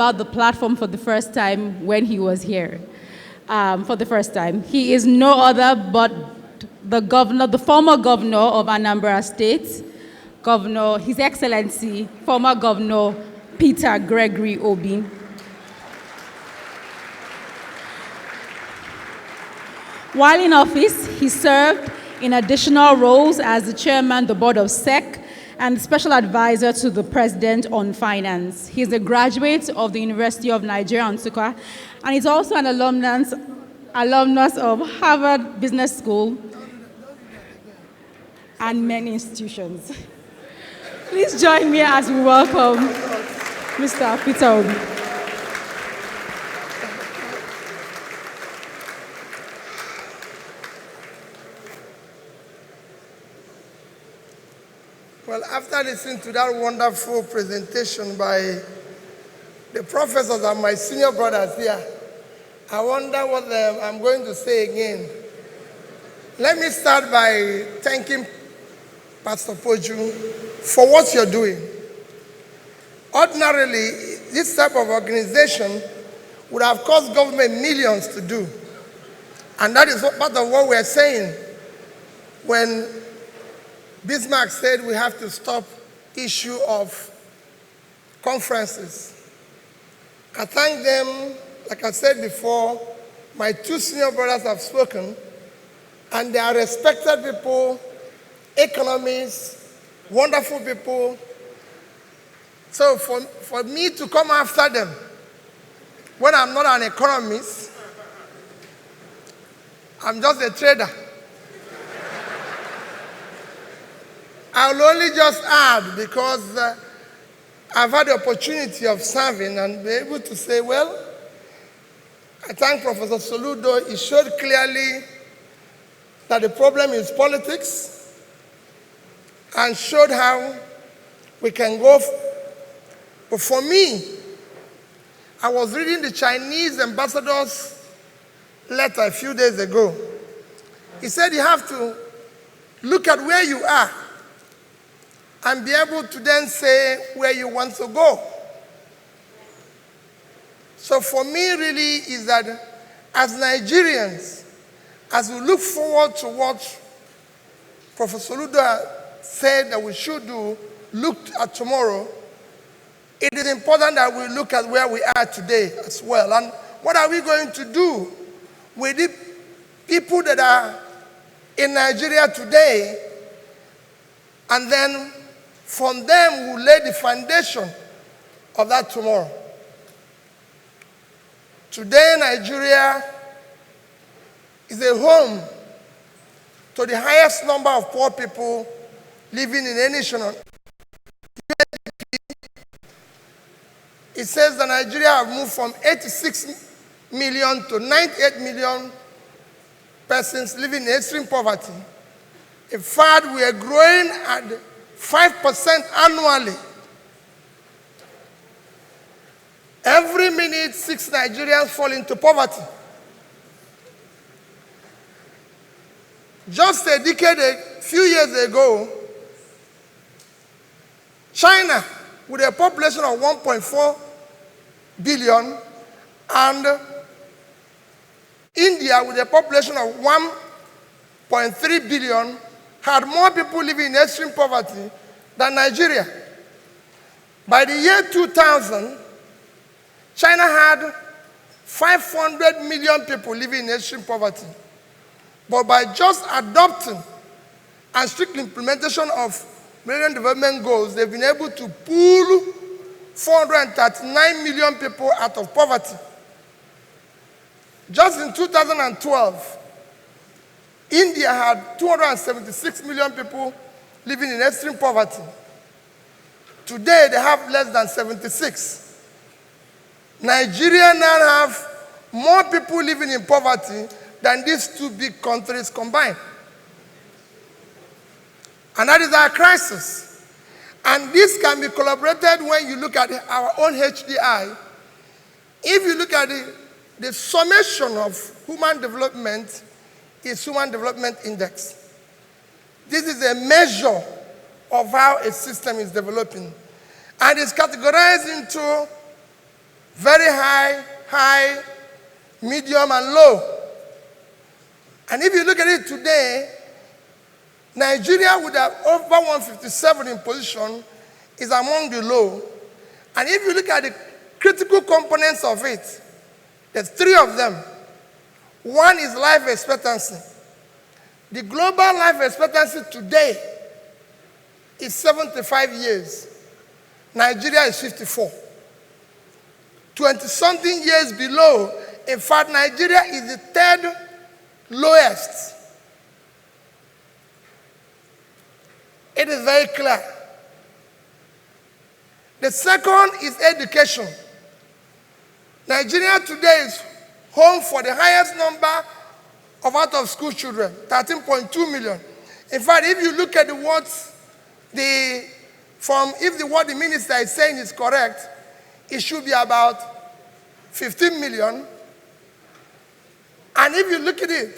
about the platform for the first time when he was here. For the first time. He is no other but the former governor of Anambra State, His Excellency, former Governor Peter Gregory Obi. While in office, he served in additional roles as the chairman of the board of SEC and special advisor to the president on finance. He's a graduate of the University of Nigeria, Nsukka, and he's also an alumnus of Harvard Business School and many institutions. Please join me as we welcome Mr. Peter Obi. Well, after listening to that wonderful presentation by the professors and my senior brothers here, I wonder what I'm going to say again. Let me start by thanking Pastor Poju for what you're doing. Ordinarily, this type of organization would have cost government millions to do. And that is part of what we're saying when Bismarck said we have to stop issue of conferences. I thank them. Like I said before, my two senior brothers have spoken, and they are respected people, economists, wonderful people. So for me to come after them when I'm not an economist, I'm just a trader. I'll only just add, because I've had the opportunity of serving and be able to say, well, I thank Professor Soludo. He showed clearly that the problem is politics and showed how we can go. But for me, I was reading the Chinese ambassador's letter a few days ago. He said you have to look at where you are and be able to then say where you want to go. So for me, really, is that as Nigerians, as we look forward to what Professor Luda said that we should do, look at tomorrow, it is important that we look at where we are today as well. And what are we going to do with the people that are in Nigeria today? And then from them, we'll lay the foundation of that tomorrow. Today, Nigeria is a home to the highest number of poor people living in any nation. It says that Nigeria have moved from 86 million to 98 million persons living in extreme poverty. In fact, we are growing at 5% annually. Every minute, 6 Nigerians fall into poverty. Just a decade, a few years ago, China, with a population of 1.4 billion, and India, with a population of 1.3 billion, had more people living in extreme poverty than Nigeria. By the year 2000, China had 500 million people living in extreme poverty. But by just adopting and strict implementation of Millennium Development Goals, they've been able to pull 439 million people out of poverty. Just in 2012, India had 276 million people living in extreme poverty. Today, they have less than 76. Nigeria now have more people living in poverty than these two big countries combined. And that is our crisis. And this can be collaborated when you look at our own HDI. If you look at the summation of human development, is Human Development Index. This is a measure of how a system is developing. And it's categorized into very high, medium, and low. And if you look at it today, Nigeria would have over 157 in position, is among the low. And if you look at the critical components of it, there's three of them. One is life expectancy. The global life expectancy today is 75 years. Nigeria is 54. 20-something years below. In fact, Nigeria is the third lowest. It is very clear. The second is education. Nigeria today is home for the highest number of out-of-school children, 13.2 million. In fact, if you look at the words, what the minister is saying is correct, it should be about 15 million. And if you look at it,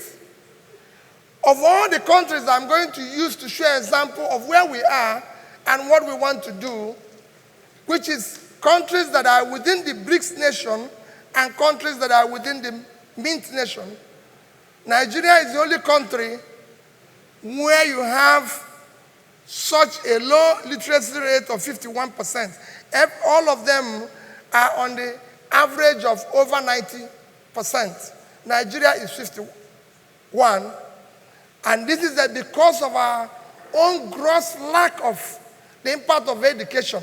of all the countries I'm going to use to show an example of where we are and what we want to do, which is countries that are within the BRICS nation and countries that are within the Mint nation, Nigeria is the only country where you have such a low literacy rate of 51%. All of them are on the average of over 90%. Nigeria is 51. And this is because of our own gross lack of the impact of education,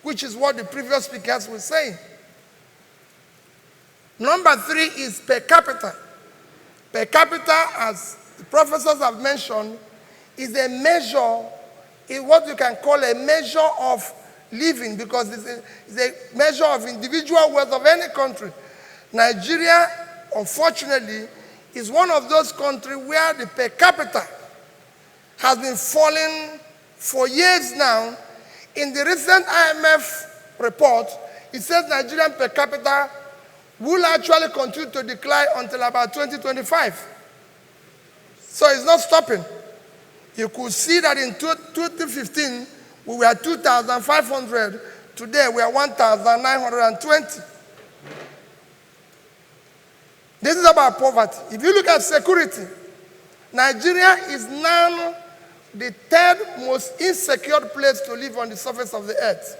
which is what the previous speakers were saying. Number three is per capita. Per capita, as the professors have mentioned, is a measure, is what you can call a measure of living, because it's a measure of individual wealth of any country. Nigeria, unfortunately, is one of those countries where the per capita has been falling for years now. In the recent IMF report, it says Nigerian per capita will actually continue to decline until about 2025. So it's not stopping. You could see that in 2015, we were 2,500. Today, we are 1,920. This is about poverty. If you look at security, Nigeria is now the third most insecure place to live on the surface of the earth.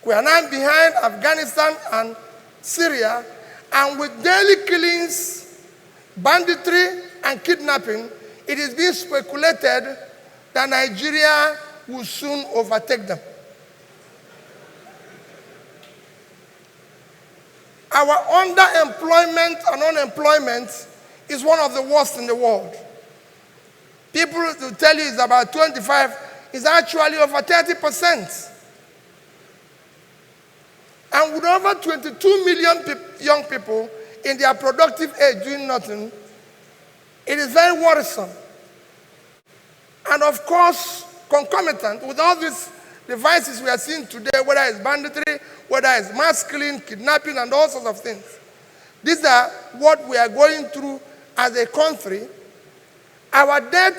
We are now behind Afghanistan and Syria, and with daily killings, banditry, and kidnapping, it is being speculated that Nigeria will soon overtake them. Our underemployment and unemployment is one of the worst in the world. People will tell you it's about 25, it's actually over 30%. And with over 22 million young people in their productive age doing nothing, it is very worrisome. And of course, concomitant with all these devices we are seeing today, whether it's banditry, whether it's mass killing, kidnapping, and all sorts of things. These are what we are going through as a country. Our debt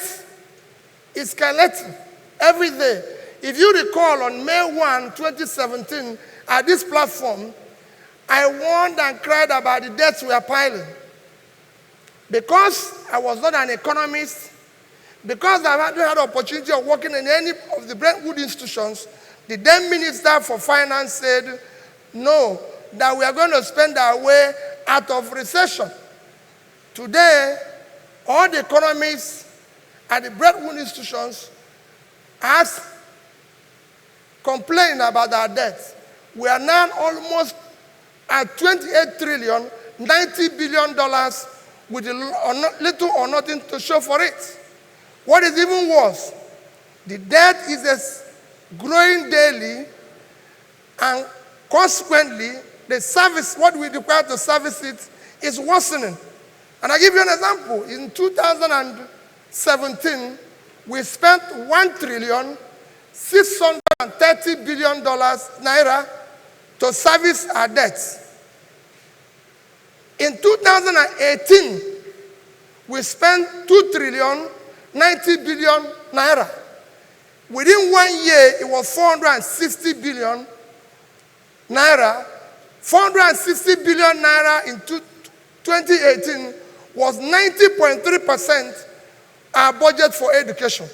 is escalating every day. If you recall, on May 1, 2017, at this platform, I warned and cried about the debts we are piling. Because I was not an economist, because I hadn't had the opportunity of working in any of the Brentwood institutions, the then Minister for Finance said, no, that we are going to spend our way out of recession. Today, all the economists at the Brentwood institutions are complaining about our debt. We are now almost at 28 trillion, $90 billion with little or nothing to show for it. What is even worse, the debt is growing daily, and consequently, the service, what we require to service it, is worsening. And I give you an example. In 2017, we spent $1,630 billion naira to service our debts. In 2018, we spent $2,090 billion naira. Within 1 year, it was 460 billion naira 460 billion naira in 2018 was 90.3% our budget for education.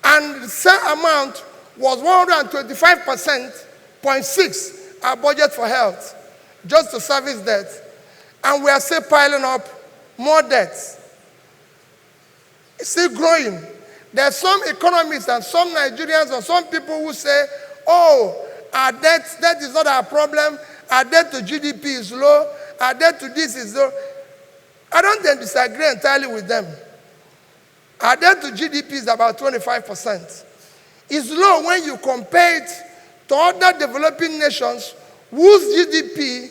And the same amount was 125.6% our budget for health, just to service debt. And we are still piling up more debts. It's still growing. There are some economists and some Nigerians and some people who say, oh, our debt is not our problem. Our debt to GDP is low. Our debt to this is low. I don't disagree entirely with them. Our debt to GDP is about 25%. It's low when you compare it to other developing nations whose GDP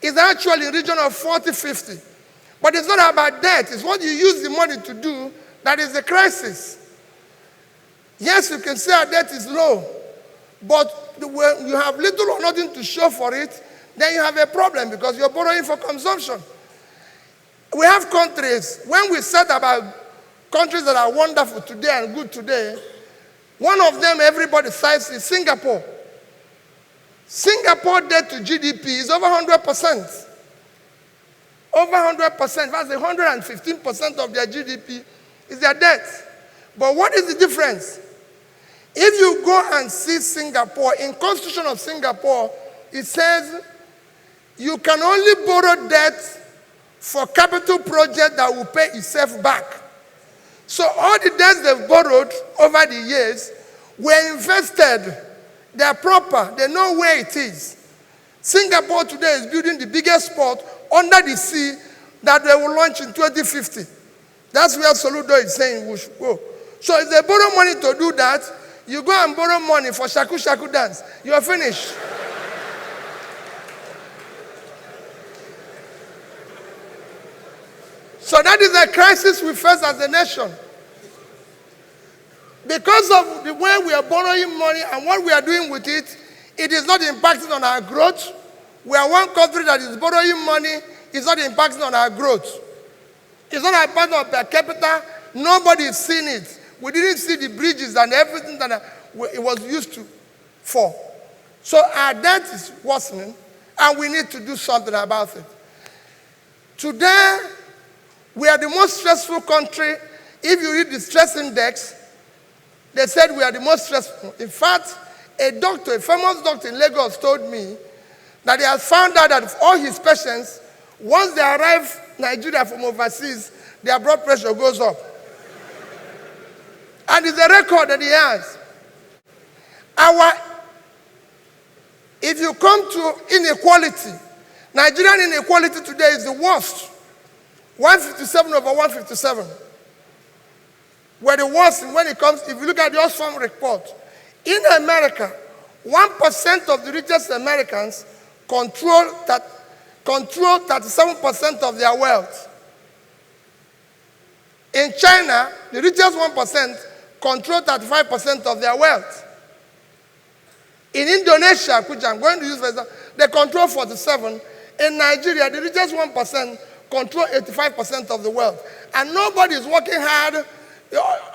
is actually in the region of 40-50. But it's not about debt. It's what you use the money to do that is the crisis. Yes, you can say our debt is low, but when you have little or nothing to show for it, then you have a problem because you're borrowing for consumption. We have countries, when we said about countries that are wonderful today and good today, one of them everybody cites is Singapore. Singapore debt to GDP is over 100%. Over 100%, that's 115% of their GDP is their debt. But what is the difference? If you go and see Singapore, in Constitution of Singapore, it says you can only borrow debt for capital project that will pay itself back. So all the debts they've borrowed over the years were invested. They're proper. They know where it is. Singapore today is building the biggest port under the sea that they will launch in 2050. That's where Soludo is saying we should go. So if they borrow money to do that, you go and borrow money for shaku shaku dance. You're finished. So that is a crisis we face as a nation. Because of the way we are borrowing money and what we are doing with it, it is not impacting on our growth. We are one country that is borrowing money. It's not impacting on our growth. It's not impacting on per capita. Nobody is seeing it. We didn't see the bridges and everything that it was used to for. So our debt is worsening, and we need to do something about it. Today, we are the most stressful country. If you read the stress index, they said we are the most stressful. In fact, a famous doctor in Lagos told me that he has found out that all his patients, once they arrive in Nigeria from overseas, their blood pressure goes up. And it's a record that he has. If you come to inequality, Nigerian inequality today is the worst. 157 over 157. We're the worst when it comes, if you look at the Oxfam report. In America, 1% of the richest Americans control 37% of their wealth. In China, the richest 1% control 35% of their wealth. In Indonesia, which I'm going to use for example, they control 47%. In Nigeria, the richest 1% control 85% of the wealth. And nobody is working hard.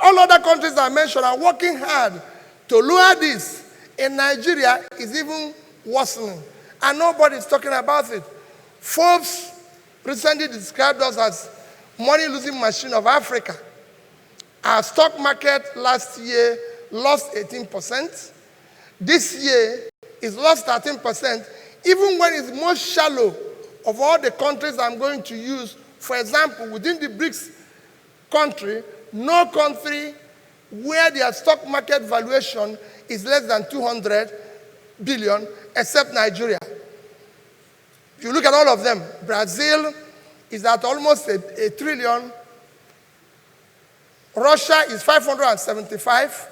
All other countries I mentioned are working hard to lower this. In Nigeria, it's even worsening. And nobody is talking about it. Forbes recently described us as money-losing machine of Africa. Our stock market last year lost 18%. This year, it's lost 13%, even when it's most shallow of all the countries I'm going to use. For example, within the BRICS country, no country where their stock market valuation is less than 200 billion, except Nigeria. If you look at all of them, Brazil is at almost a trillion. Russia is 575.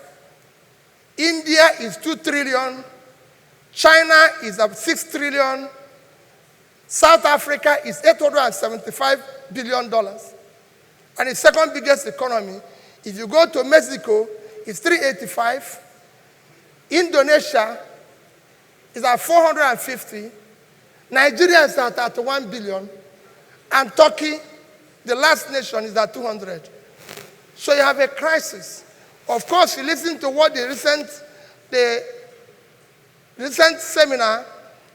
India is 2 trillion. China is at 6 trillion. South Africa is $875 billion. And the second biggest economy, if you go to Mexico, it's 385. Indonesia is at 450. Nigeria is at 31 billion. And Turkey, the last nation, is at 200. So you have a crisis. Of course, you listen to what the recent seminar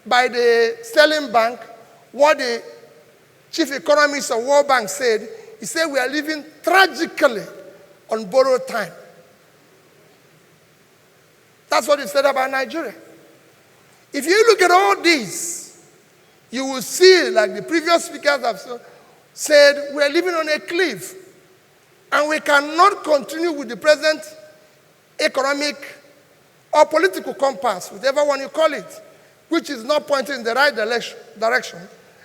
by the Sterling Bank, what the chief economist of World Bank said. He said we are living tragically on borrowed time. That's what he said about Nigeria. If you look at all these, you will see, like the previous speakers have said, we are living on a cliff. And we cannot continue with the present economic or political compass, whichever one you call it, which is not pointing in the right direction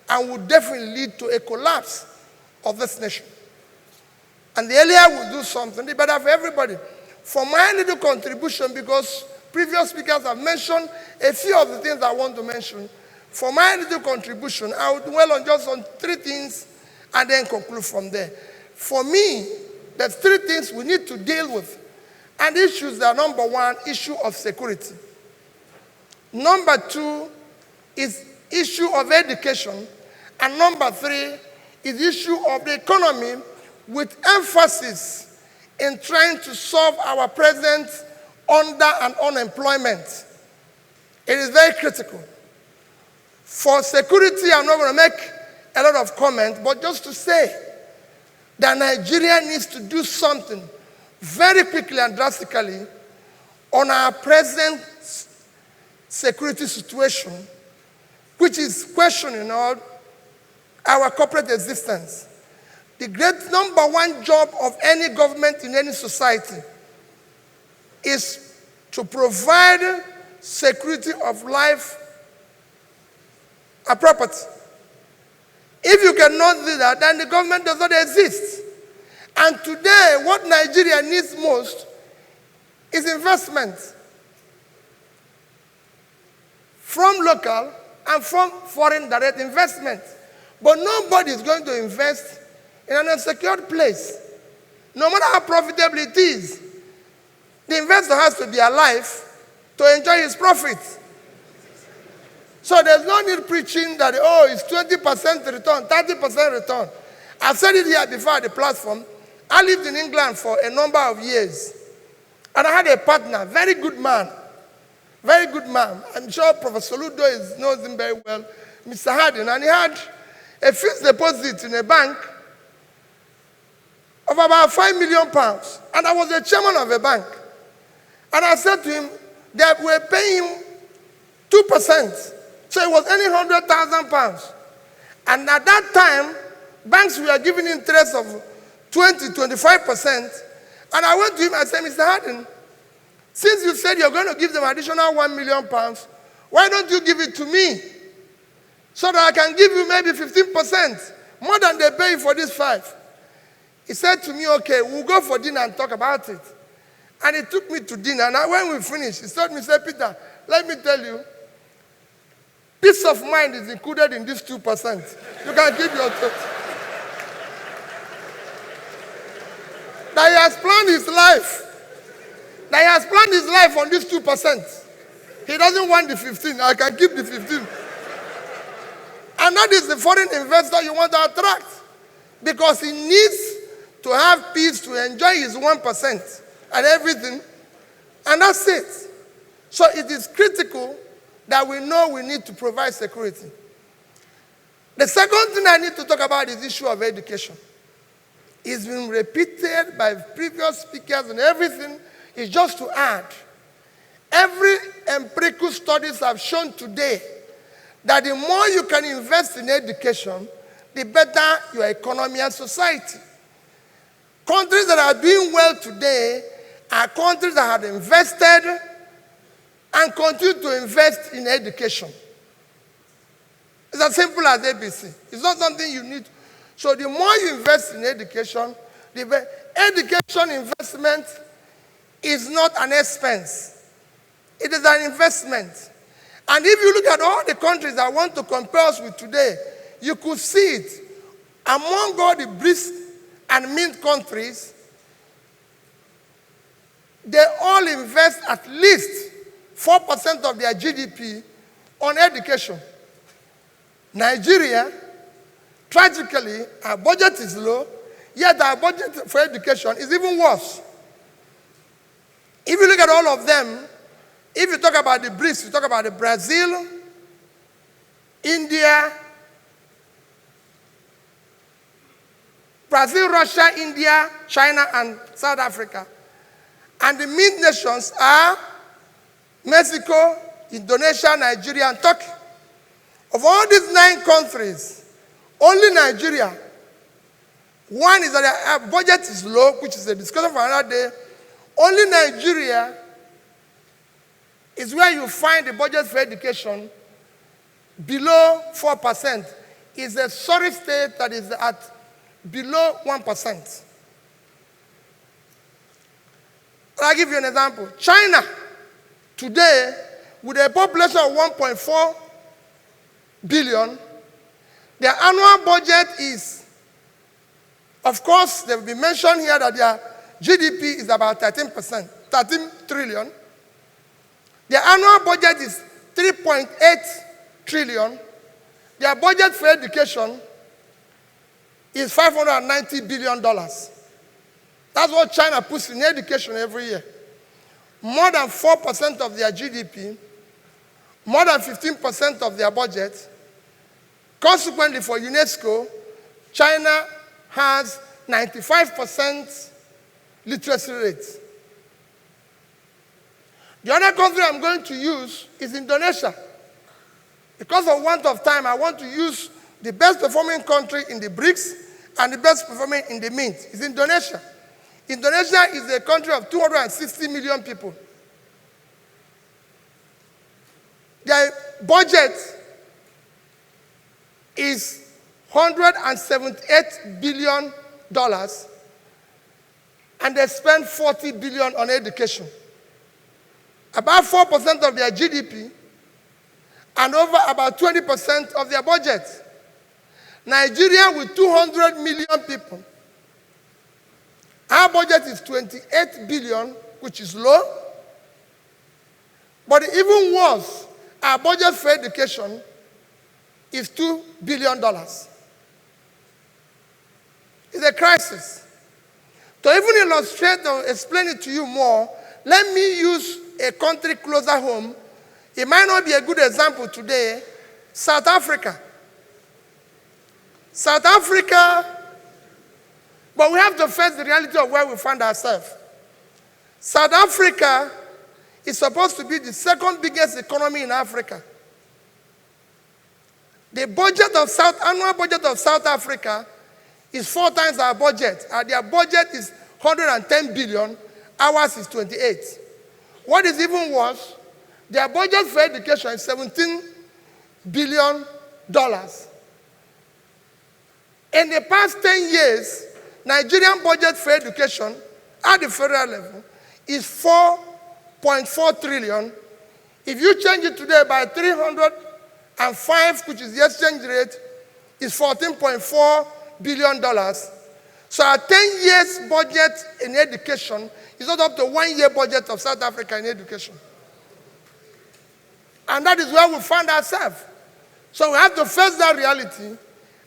and would definitely lead to a collapse of this nation. And the earlier we do something, the better for everybody. For my little contribution, because previous speakers have mentioned a few of the things I want to mention, for my little contribution, I will dwell on just on 3 things and then conclude from there. For me, there's 3 things we need to deal with. And issues are, number 1, issue of security. Number 2 is issue of education. And number 3 is issue of the economy, with emphasis in trying to solve our present under and unemployment. It is very critical. For security, I'm not going to make a lot of comments, but just to say that Nigeria needs to do something very quickly and drastically on our present security situation, which is questioning our corporate existence. The great number 1 job of any government in any society is to provide security of life and property. If you cannot do that, then the government does not exist. And today, what Nigeria needs most is investment from local and from foreign direct investment. But nobody is going to invest in an unsecured place. No matter how profitable it is, the investor has to be alive to enjoy his profit. So there's no need preaching that, it's 20% return, 30% return. I've said it here before at the platform. I lived in England for a number of years. And I had a partner, very good man. Very good man. I'm sure Professor Ludo knows him very well, Mr. Hardin. And he had a fixed deposit in a bank of about £5 million. And I was the chairman of a bank. And I said to him that we were paying him 2%. So it was earning £100,000. And at that time, banks were giving interest of 20-25%. And I went to him and said, Mr. Hardin, since you said you're going to give them additional £1 million, why don't you give it to me? So that I can give you maybe 15%, more than they pay for this 5. He said to me, okay, we'll go for dinner and talk about it. And he took me to dinner. And when we finished, he told me, he said, Peter, let me tell you, peace of mind is included in this 2%. You can keep your thoughts. That he has planned his life. That he has planned his life on this 2%. He doesn't want the 15. I can keep the 15. And that is the foreign investor you want to attract. Because he needs to have peace to enjoy his 1% and everything. And that's it. So it is critical that we know we need to provide security. The second thing I need to talk about is the issue of education. It's been repeated by previous speakers and everything. It's just to add. Every empirical studies have shown today that the more you can invest in education, the better your economy and society. Countries that are doing well today are countries that have invested and continue to invest in education. It's as simple as ABC. It's not something you need. So the more you invest in education, the education investment is not an expense. It is an investment. And if you look at all the countries that want to compare us with today, you could see it. Among all the BRICS and mint countries, they all invest at least 4% of their GDP on education. Nigeria, tragically, our budget is low, yet our budget for education is even worse. If you look at all of them, if you talk about the BRICS, you talk about the Brazil, Brazil, Russia, India, China, and South Africa. And the meat nations are Mexico, Indonesia, Nigeria, and Turkey. Of all these 9 countries, only Nigeria, one is that their budget is low, which is a discussion for another day. Only Nigeria is where you find the budget for education below 4%. It's a sorry state that is at below 1%. I'll give you an example. China, today, with a population of 1.4 billion, their annual budget is, of course, they will be mentioned here that their GDP is about 13%, 13 trillion. Their annual budget is 3.8 trillion. Their budget for education is $590 billion. That's what China puts in education every year. More than 4% of their GDP, more than 15% of their budget. Consequently, for UNESCO, China has 95% literacy rate. The other country I'm going to use is Indonesia. Because of want of time, I want to use the best performing country in the BRICS and the best performing in the Mint. It's Indonesia. Indonesia is a country of 260 million people. Their budget is $178 billion, and they spend $40 billion on education. About 4% of their GDP, and over about 20% of their budget. Nigeria, with 200 million people, our budget is 28 billion, which is low. But even worse, our budget for education is $2 billion. It's a crisis. To even illustrate or explain it to you more, let me use a country closer home. It might not be a good example today. South Africa. South Africa, but we have to face the reality of where we find ourselves. South Africa is supposed to be the second biggest economy in Africa. The annual budget of South Africa is 4 times our budget. Their budget is 110 billion, ours is 28. What is even worse, their budget for education is $17 billion. In the past 10 years, Nigerian budget for education at the federal level is 4.4 trillion. If you change it today by 305, which is the exchange rate, is $14.4 billion. So our 10 years budget in education is not up to 1 year budget of South Africa in education. And that is where we find ourselves. So we have to face that reality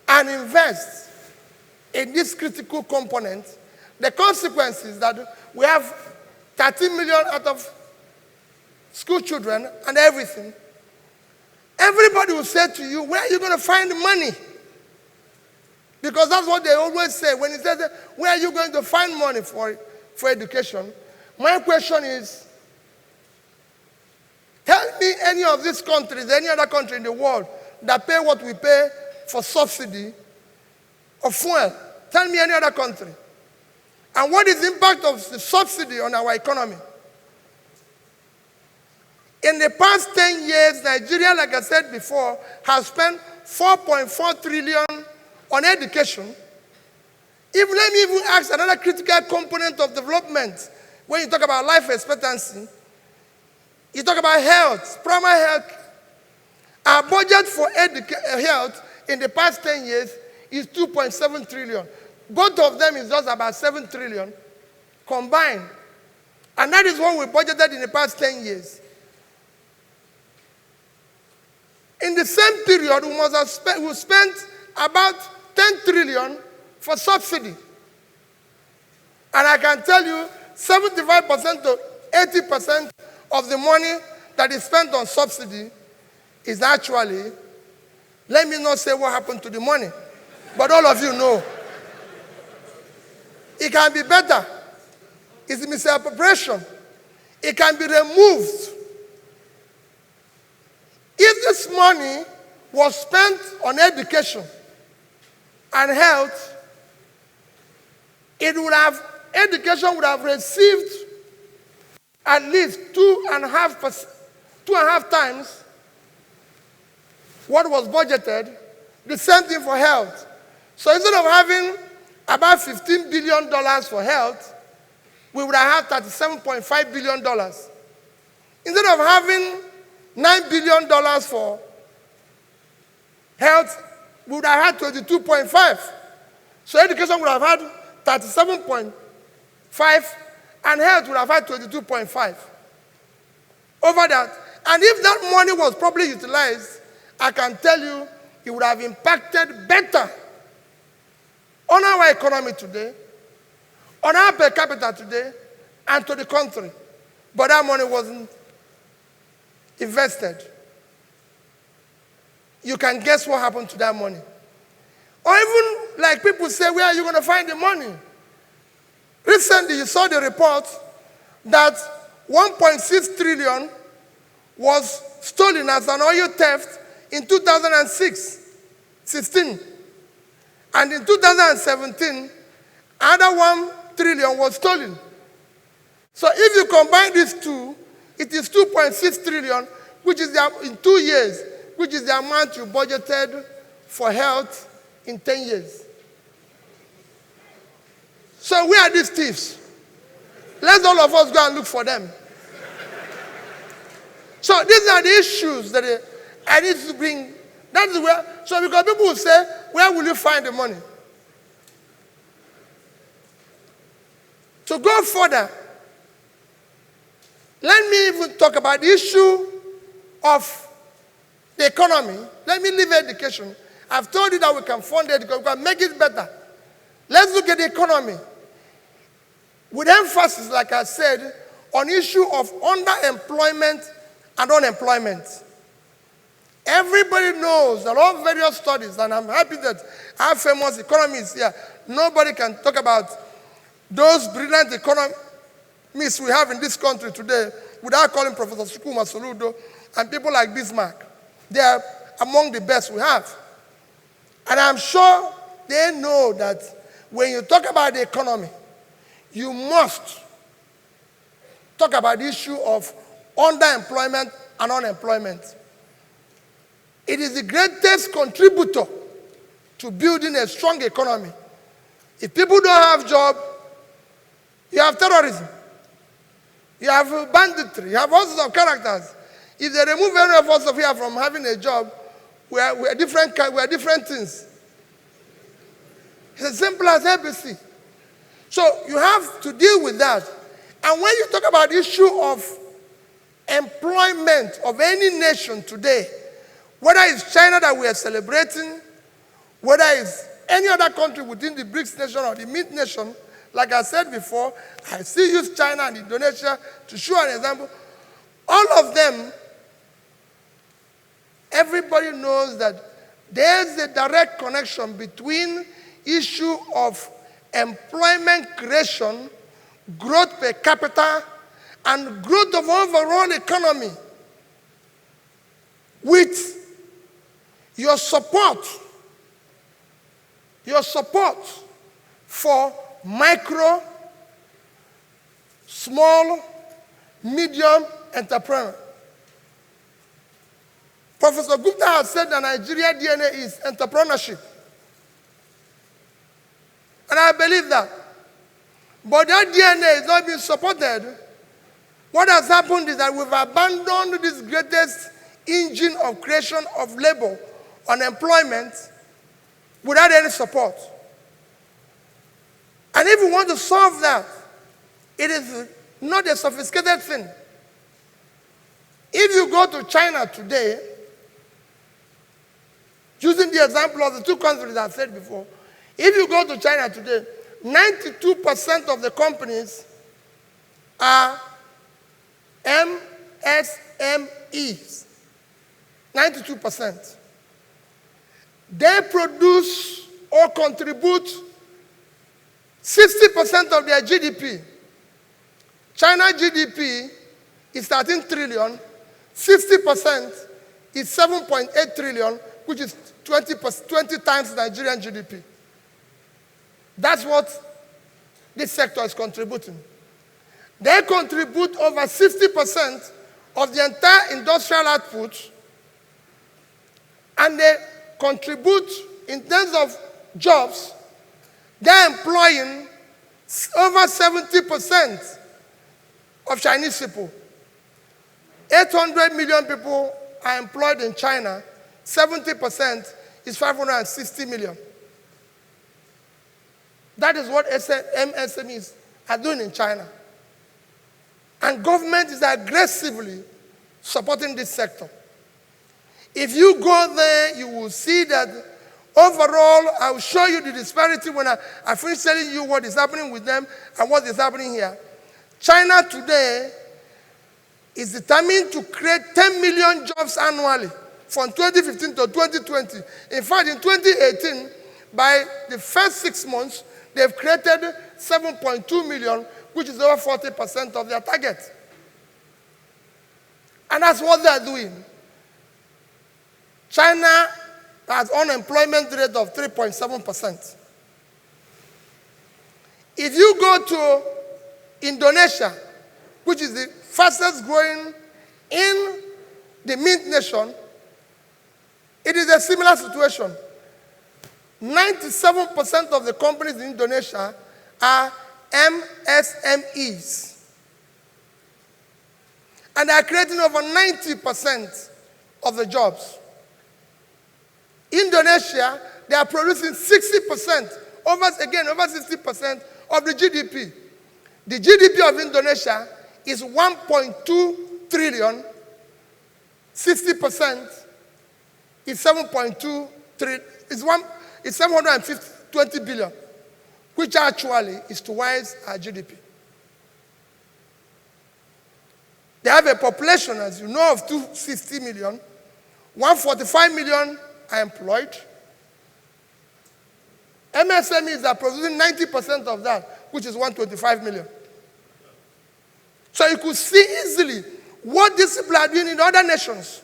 and invest in this critical component. The consequence is that we have 13 million out of school children and everything. Everybody will say to you, where are you going to find the money? Because that's what they always say. When he says, where are you going to find money for education? My question is, tell me any of these countries, any other country in the world that pay what we pay for subsidy of fuel. Tell me any other country. And what is the impact of the subsidy on our economy? In the past 10 years, Nigeria, like I said before, has spent 4.4 trillion on education. Let me even ask another critical component of development. When you talk about life expectancy, you talk about health, primary health. Our budget for health in the past 10 years is 2.7 trillion. Both of them is just about 7 trillion combined. And that is what we budgeted in the past 10 years. In the same period, we spent about 10 trillion for subsidy. And I can tell you, 75% to 80% of the money that is spent on subsidy is actually, let me not say what happened to the money, but all of you know. It can be better. It's misappropriation. It can be removed. If this money was spent on education and health, education would have received at least 2.5 times what was budgeted. The same thing for health. So instead of having about $15 billion for health, we would have had $37.5 billion. Instead of having $9 billion for health, we would have had 22.5. So education would have had 37.5, and health would have had 22.5. Over that. And if that money was properly utilized, I can tell you it would have impacted better on our economy today, on our per capita today, and to the country. But that money wasn't invested. You can guess what happened to that money. Or even like people say, where are you going to find the money? Recently, you saw the report that 1.6 trillion was stolen as an oil theft in 2016. And in 2017, another 1 trillion was stolen. So if you combine these two, it is 2.6 trillion, which is in 2 years, which is the amount you budgeted for health in 10 years. So where are these thieves? Let's all of us go and look for them. So these are the issues that I need to bring. That is where, so because people will say, where will you find the money? To go further, let me even talk about the issue of the economy. Let me leave education. I've told you that we can fund education, we can make it better. Let's look at the economy. With emphasis, like I said, on issue of underemployment and unemployment. Everybody knows that all various studies, and I'm happy that our famous economists here, nobody can talk about those brilliant economists we have in this country today without calling Professor Sukuma Soludo and people like Bismarck. They are among the best we have. And I'm sure they know that when you talk about the economy, you must talk about the issue of underemployment and unemployment. It is the greatest contributor to building a strong economy. If people don't have job, you have terrorism, you have banditry, you have all sorts of characters. If they remove any of us of here from having a job, we are different things. It's as simple as ABC. So you have to deal with that. And when you talk about the issue of employment of any nation today, whether it's China that we are celebrating, whether it's any other country within the BRICS nation or the MINT nation, like I said before, I still use China and Indonesia to show an example. All of them, everybody knows that there's a direct connection between issue of employment creation, growth per capita, and growth of overall economy with your support for micro, small, medium entrepreneur. Professor Gupta has said that Nigeria DNA is entrepreneurship. And I believe that. But that DNA is not being supported. What has happened is that we've abandoned this greatest engine of creation of labor, unemployment, without any support. And if we want to solve that, it is not a sophisticated thing. If you go to China today, using the example of the two countries I've said before, if you go to China today, 92% of the companies are MSMEs. 92%. They produce or contribute 60% of their GDP. China GDP is 13 trillion. 60% is 7.8 trillion, which is 20 times Nigerian GDP. That's what this sector is contributing. They contribute over 60% of the entire industrial output, and they contribute, in terms of jobs, they're employing over 70% of Chinese people. 800 million people are employed in China. 70% is 560 million. That is what MSMEs are doing in China. And government is aggressively supporting this sector. If you go there, you will see that overall, I will show you the disparity when I finish telling you what is happening with them and what is happening here. China today is determined to create 10 million jobs annually from 2015 to 2020. In fact, in 2018, by the first 6 months, they've created 7.2 million, which is over 40% of their target. And that's what they're doing. China has unemployment rate of 3.7%. If you go to Indonesia, which is the fastest growing in the Mint nation, it is a similar situation. 97% of the companies in Indonesia are MSMEs. And they are creating over 90% of the jobs. Indonesia, they are producing 60%, over 60% of the GDP. The GDP of Indonesia is 1.2 trillion. 60% is 7.2 trillion. It's 720 billion, which actually is twice our GDP. They have a population, as you know, of 260 million. 145 million are employed. MSMEs are producing 90% of that, which is 125 million. So you could see easily what these people are doing in other nations.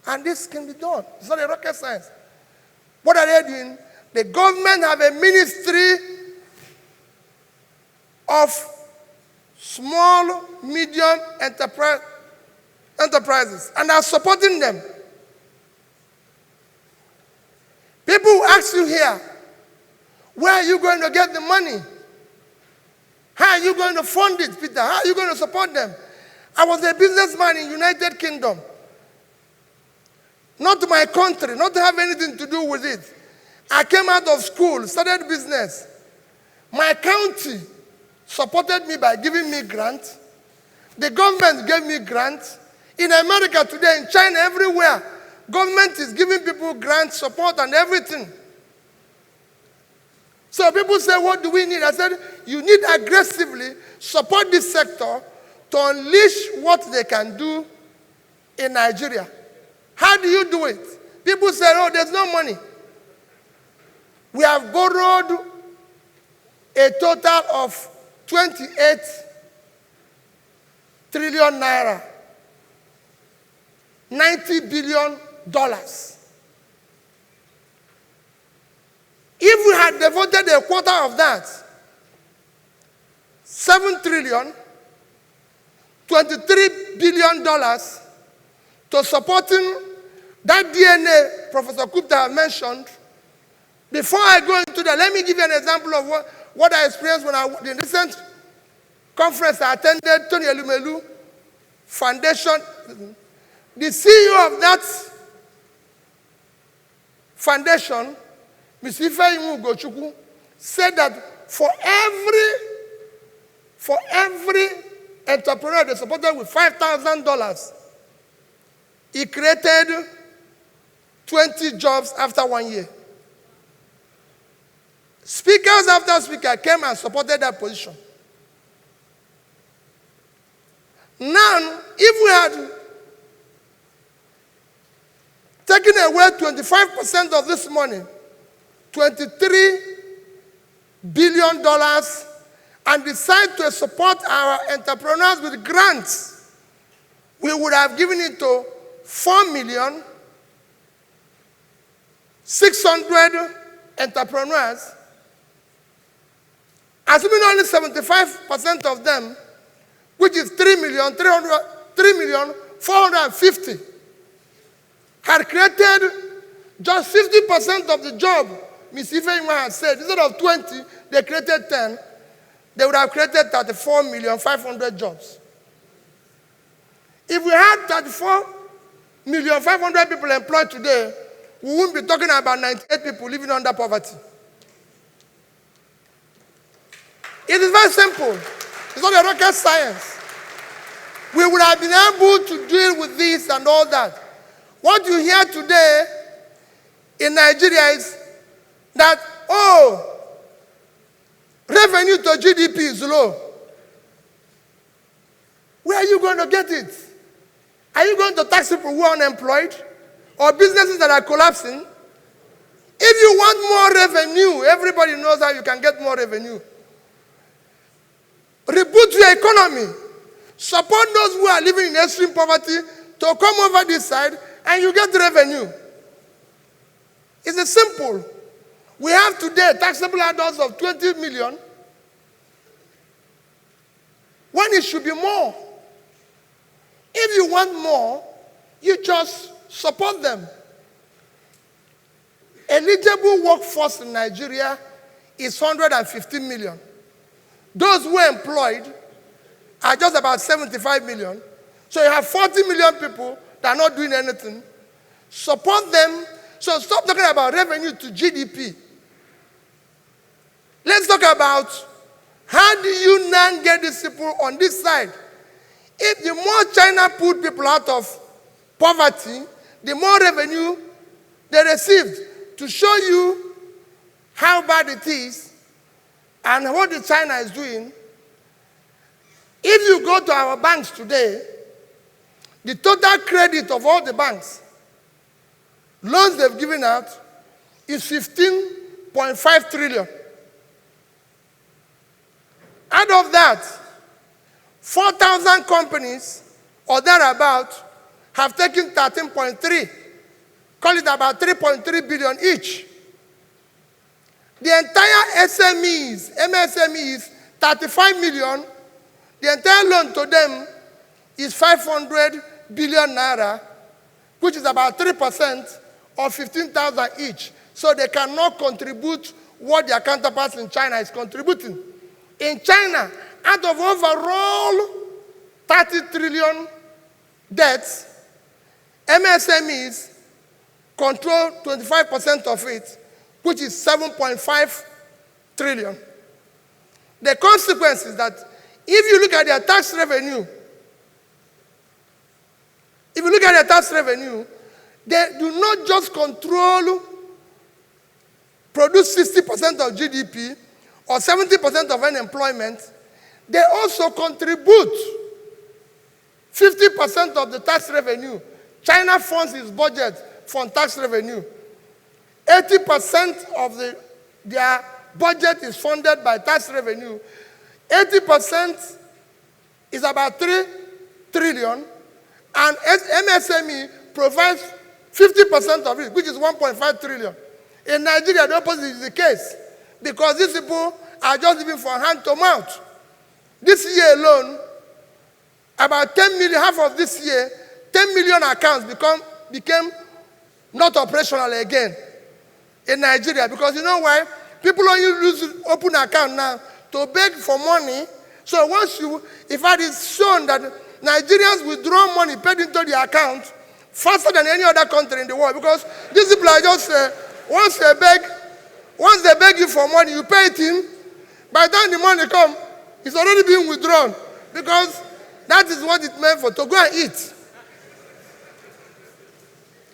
And this can be done. It's not a rocket science. What are they doing? The government have a ministry of small, medium enterprises, and are supporting them. People who ask you here, where are you going to get the money? How are you going to fund it, Peter? How are you going to support them? I was a businessman in United Kingdom. Not my country, not to have anything to do with it. I came out of school, started business. My county supported me by giving me grants. The government gave me grants. In America today, in China, everywhere, government is giving people grants, support, and everything. So people say, what do we need? I said, you need aggressively support this sector to unleash what they can do in Nigeria. How do you do it? People say, oh, there's no money. We have borrowed a total of 28 trillion naira, $90 billion. If we had devoted a quarter of that, $7 trillion, $23 billion to supporting that DNA Professor Gupta mentioned. Before I go into that, let me give you an example of what I experienced when the recent conference I attended, Tony Elumelu Foundation. The CEO of that foundation, Ms. Ifeanyi Ugochukwu, said that for every entrepreneur they supported with $5,000, he created 20 jobs after 1 year. Speakers after speaker came and supported that position. Now, if we had taken away 25% of this money, $23 billion and decide to support our entrepreneurs with grants, we would have given it to 4,600,000 entrepreneurs, assuming only 75% of them, which is 3,450,000, had created just 50% of the job Ms. Ifeanyi has said. Instead of 20, they created 10. They would have created 34,500,000 jobs. If we had 34,500,000 people employed today, we wouldn't be talking about 98 people living under poverty. It is very simple. It's not a rocket science. We would have been able to deal with this and all that. What you hear today in Nigeria is that, revenue to GDP is low. Where are you going to get it? Are you going to tax people who are unemployed or businesses that are collapsing? If you want more revenue, everybody knows how you can get more revenue. Reboot your economy. Support those who are living in extreme poverty to come over this side and you get revenue. It's simple. We have today taxable adults of 20 million when it should be more. If you want more, you just support them. Eligible workforce in Nigeria is 115 million. Those who are employed are just about 75 million. So you have 40 million people that are not doing anything. Support them. So stop talking about revenue to GDP. Let's talk about how do you now get these people on this side. If the more China put people out of poverty, the more revenue they received. To show you how bad it is and what the China is doing, if you go to our banks today, the total credit of all the banks, loans they've given out, is 15.5 trillion. Out of that, 4,000 companies or thereabout have taken 13.3. Call it about 3.3 billion each. The entire SMEs, MSMEs, 35 million. The entire loan to them is 500 billion naira, which is about 3% of 15,000 each. So they cannot contribute what their counterparts in China is contributing. In China, out of overall 30 trillion debts, MSMEs control 25% of it, which is 7.5 trillion. The consequence is that if you look at their tax revenue, they do not just produce 60% of GDP or 70% of unemployment, they also contribute 50% of the tax revenue. China funds its budget from tax revenue. 80% of their budget is funded by tax revenue. 80% is about 3 trillion, and MSME provides 50% of it, which is 1.5 trillion. In Nigeria, the opposite is the case, because these people are just living from hand to mouth. This year alone, about 10 million, half of this year, 10 million accounts became not operational again in Nigeria. Because you know why? People only open an account now to beg for money. So if it is shown that Nigerians withdraw money paid into the account faster than any other country in the world, because these people are just, once they beg you for money, you pay it in. By the time the money comes, it's already been withdrawn, because that is what it's meant for, to go and eat.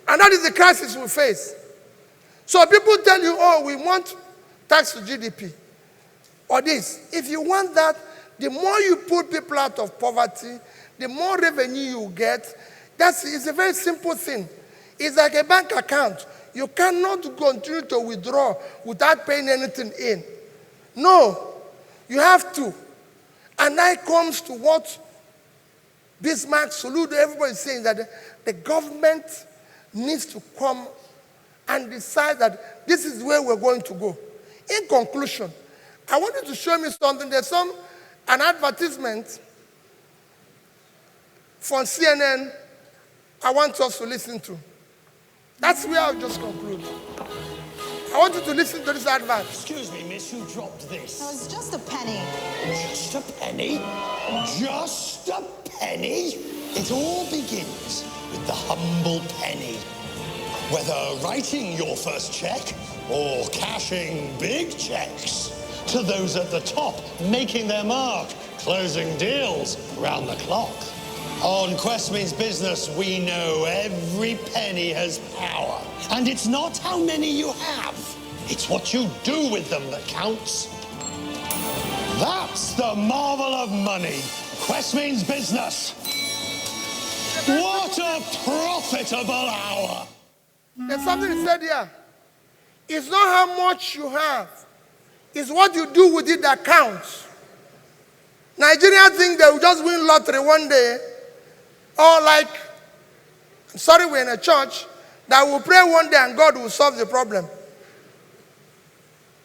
And that is the crisis we face. So people tell you, we want tax to GDP, or this. If you want that, the more you put people out of poverty, the more revenue you get. It's a very simple thing. It's like a bank account. You cannot continue to withdraw without paying anything in. No, you have to. And that comes to what Bismarck, Soludo, everybody is saying, that the government needs to come and decide that this is where we're going to go. In conclusion, I want you to show me something. There's an advertisement from CNN I want us to listen to. That's where I'll just conclude. I want you to listen to this advert. Excuse me, miss, who dropped this? No, it's just a penny. Just a penny? Just a penny? It all begins with the humble penny. Whether writing your first check or cashing big checks, to those at the top making their mark, closing deals round the clock. On Quest Means Business, we know every penny has power. And it's not how many you have, it's what you do with them that counts. That's the marvel of money. Quest Means Business. What a profitable hour. There's something he said here. It's not how much you have, it's what you do with it that counts. Nigerians think they will just win lottery one day, or like, I'm sorry, we're in a church, that will pray one day and God will solve the problem.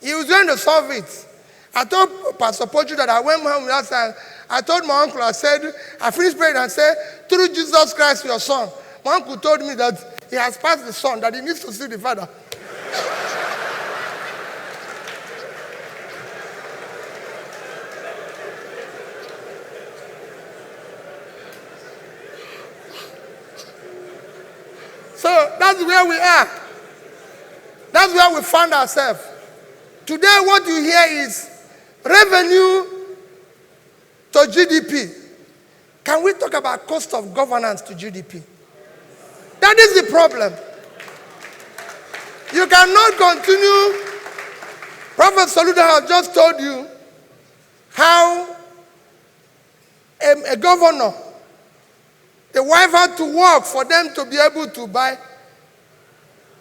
He was going to solve it. I told Pastor Pochu that I went home last time. I told my uncle, I said, I finished praying and said, through Jesus Christ, your son. My uncle told me that he has passed the son, that he needs to see the father. So that's where we are. That's where we found ourselves. Today what you hear is revenue to GDP. Can we talk about cost of governance to GDP? That is the problem. You cannot continue. Prophet Soludo has just told you how a governor, the wife had to work for them to be able to buy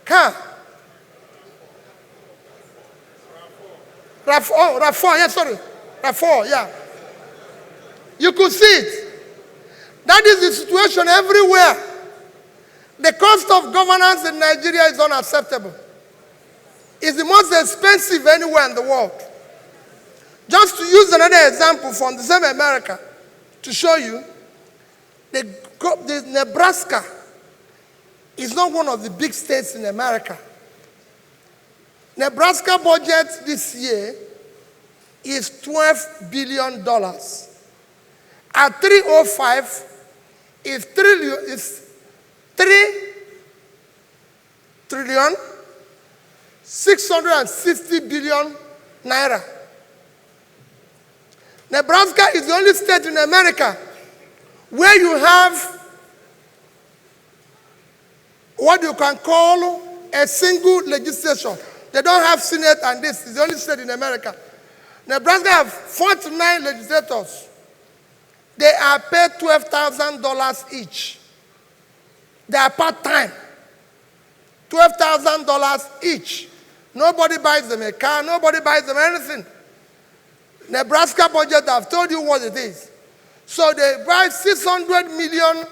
car. RAV4, yeah, sorry. RAV4, yeah. You could see it. That is the situation everywhere. The cost of governance in Nigeria is unacceptable. It's the most expensive anywhere in the world. Just to use another example from the same America to show you, the Nebraska is not one of the big states in America. Nebraska budget this year is $12 billion. At 305 is 3,660 billion naira. Nebraska is the only state in America where you have what you can call a single legislature. They don't have Senate and this. It's the only state in America. Nebraska have 49 legislators. They are paid $12,000 each. They are part-time. $12,000 each. Nobody buys them a car. Nobody buys them anything. Nebraska budget, I've told you what it is. So they buy 600 million.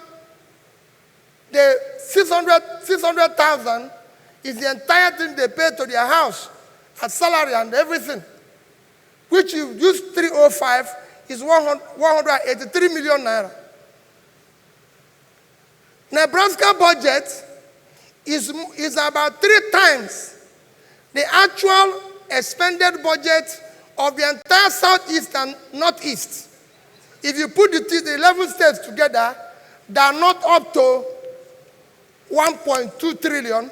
The 600,000 is the entire thing they pay to their house as salary and everything. Which you use 305 is 183 million naira. Nebraska budget is about 3 times the actual expended budget of the entire Southeast and Northeast. If you put the 11 states together, they are not up to 1.2 trillion.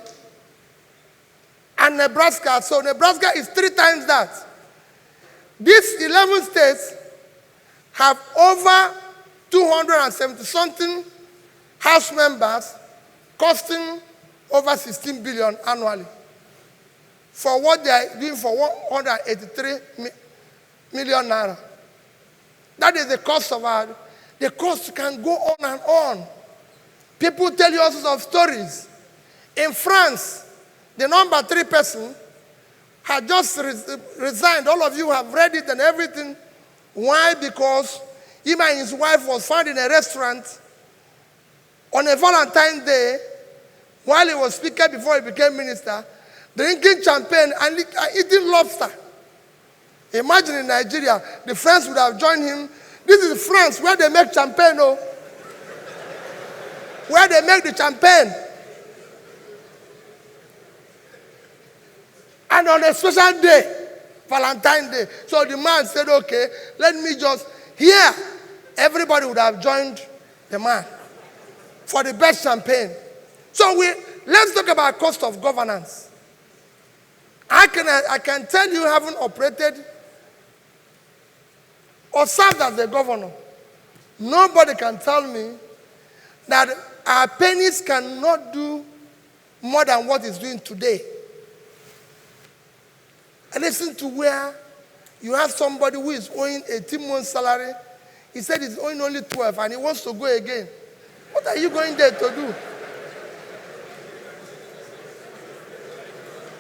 And Nebraska, so Nebraska is 3 times that. These 11 states have over 270-something House members costing over 16 billion annually for what they are doing for 183 million naira. That is the cost of our, the cost can go on and on. People tell you all sorts of stories. In France, the number 3 person had just resigned. All of you have read it and everything. Why? Because him and his wife was found in a restaurant on a Valentine's Day while he was speaker before he became minister, drinking champagne and eating lobster. Imagine in Nigeria, the friends would have joined him. This is France where they make champagne, oh. Where they make the champagne. And on a special day, Valentine's Day. So the man said, okay, let me just, here, everybody would have joined the man for the best champagne. So let's talk about cost of governance. I can tell you, having operated or served as a governor, nobody can tell me that our pennies cannot do more than what it's doing today. And listen to where you have somebody who is owing 18 months' salary. He said he's owing only 12 and he wants to go again. What are you going there to do?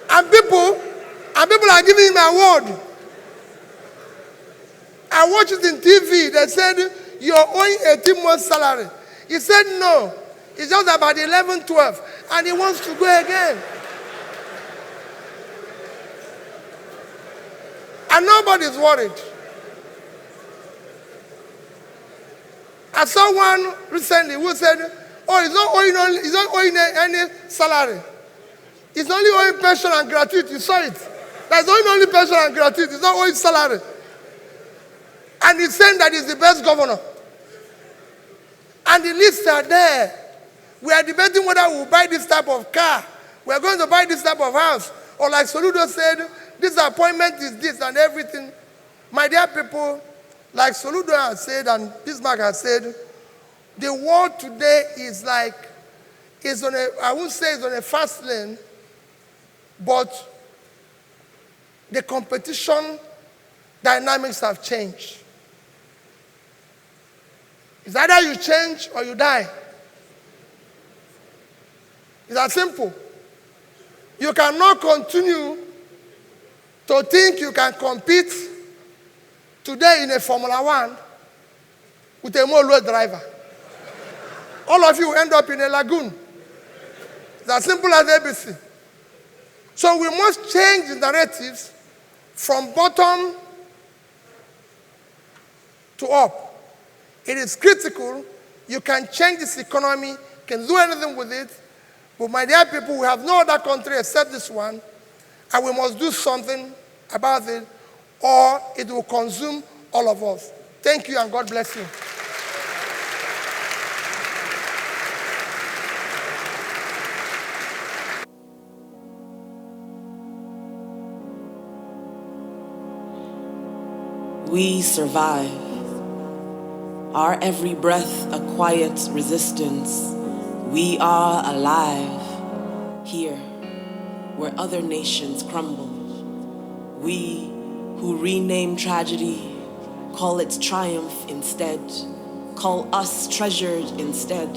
And people are giving him an award. I watched it in TV. They said, you're owing 18 months' salary. He said, no. It's just about 11, 12. And he wants to go again. And nobody's worried. I saw one recently who said, oh, he's not owing any salary. He's only owing pension and gratuity. You saw it. There's only pension and gratuity. He's not owing salary. And he's saying that he's the best governor. And the lists are there. We are debating whether we will buy this type of car. We are going to buy this type of house. Or like Soludo said, this appointment is this and everything. My dear people, like Soludo has said and Bismarck has said, the world today is like, I won't say it's on a fast lane, but the competition dynamics have changed. It's either you change or you die. It's that simple. You cannot continue to think you can compete today in a Formula One with a Molo driver. All of you end up in a lagoon. It's as simple as ABC. So we must change the narratives from bottom to up. It is critical. You can change this economy, can do anything with it. But my dear people, we have no other country except this one, and we must do something about it, or it will consume all of us. Thank you, and God bless you. We survive. Our every breath a quiet resistance. We are alive here where other nations crumble. We who rename tragedy call it triumph instead, call us treasured instead.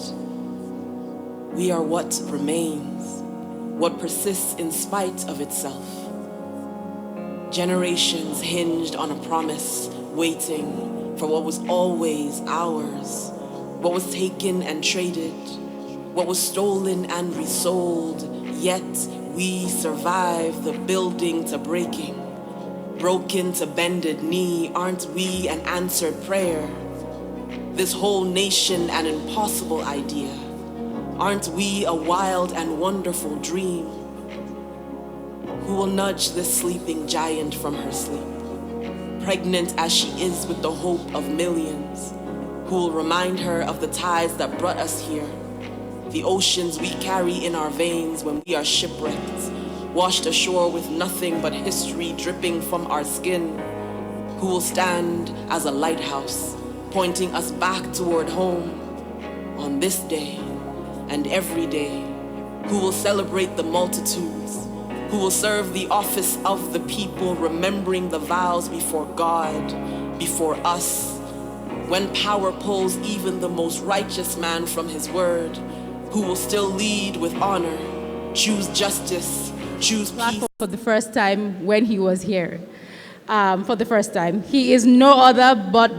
We are what remains, what persists in spite of itself. Generations hinged on a promise, waiting for what was always ours, what was taken and traded, what was stolen and resold. Yet we survive the building to breaking, broken to bended knee. Aren't we an answered prayer? This whole nation an impossible idea. Aren't we a wild and wonderful dream? Who will nudge this sleeping giant from her sleep? Pregnant as she is with the hope of millions, who will remind her of the tides that brought us here, the oceans we carry in our veins when we are shipwrecked, washed ashore with nothing but history dripping from our skin, who will stand as a lighthouse, pointing us back toward home on this day and every day, who will celebrate the multitudes, who will serve the office of the people, remembering the vows before God, before us, when power pulls even the most righteous man from his word, who will still lead with honor, choose justice, choose peace. For the first time when he was here. For the first time. He is no other but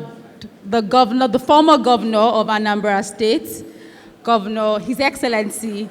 the former governor of Anambra State, Governor, His Excellency